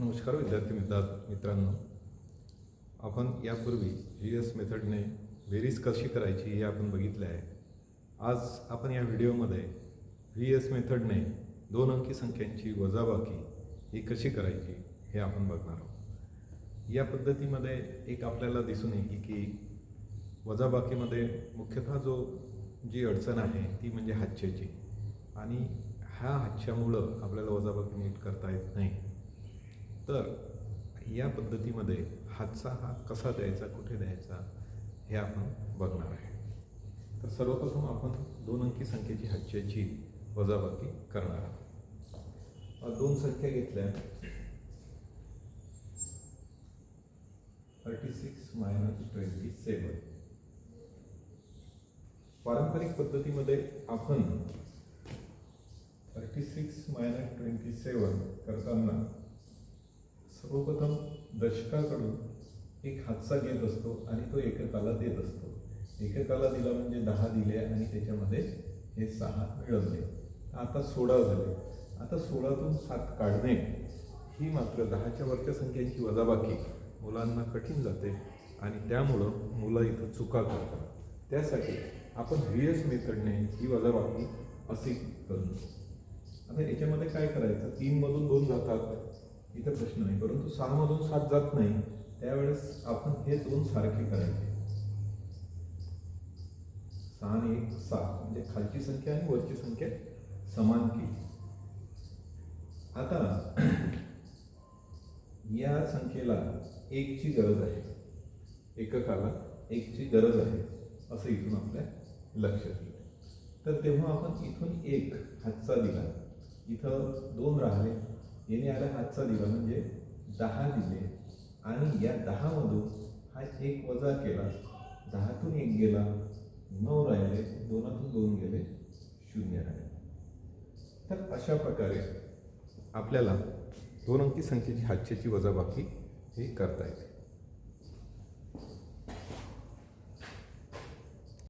नमस्कार विद्यार्थी मित्रांनो, आपण यापूर्वी GS मेथडने बेरीज कशी करायची हे आपण बघितले आहे. आज आपण या व्हिडिओमध्ये GS मेथडने 2 अंकी संख्यांची वजाबाकी ही कशी करायची हे आपण बघणार आहोत. या पद्धतीमध्ये एक आपल्याला दिसून येईल की वजाबाकीमध्ये मुख्यतः जी अडचण आहे ती म्हणजे हातच्याची, आणि ह्या हातच्यामुळं आपल्याला वजाबाकी नीट करता येत नाही. तर या पद्धतीमध्ये हातचा हा कसा द्यायचा, कुठे द्यायचा हे आपण बघणार आहे. तर सर्वप्रथम आपण 2 अंकी संख्येची हातच्याची वजाबाकी करणार आहोत. 2 संख्या घेतल्या, 36 - 27. पारंपरिक पद्धतीमध्ये आपण 36 - 27 करताना सर्वप्रथम दशकाकडून एक हातचा घेत असतो आणि तो एककाला देत असतो. एककाला दिला म्हणजे 10 दिले आणि त्याच्यामध्ये हे 6 मिळवले. आता 16 झाले. आता 16तून 7 काढणे ही मात्र 10च्या वरच्या संख्यांची वजाबाकी मुलांना कठीण जाते आणि त्यामुळं मुलं इथं चुका करतात. त्यासाठी आपण GS मेथडने ही वजाबाकी अशी करू. आता याच्यामध्ये काय करायचं, 3 मधून 2 जातात इथं प्रश्न नाही, परंतु 6 मधून 7 जात नाही. त्यावेळेस आपण हे 2 सारखे करायचे. 6 आणि 1 6, म्हणजे खालची संख्या आणि वरची संख्या समान केली. आता या संख्येला 1 ची गरज आहे, एककाला 1 ची गरज आहे असं इथून आपल्या लक्षात येईल. तर तेव्हा आपण इथून 1 हातचा दिला, इथं 2 राहिले, याने आला हातचा दिला म्हणजे 10 दिले, आणि या 10 मधून हा 1 वजा केला, 10तून 1 गेला, 9 राहिले, 2तून 2 गेले, 0 राहिले. तर अशा प्रकारे आपल्याला 2 अंकी संख्येची हातच्याची वजाबाकी ही करता येते.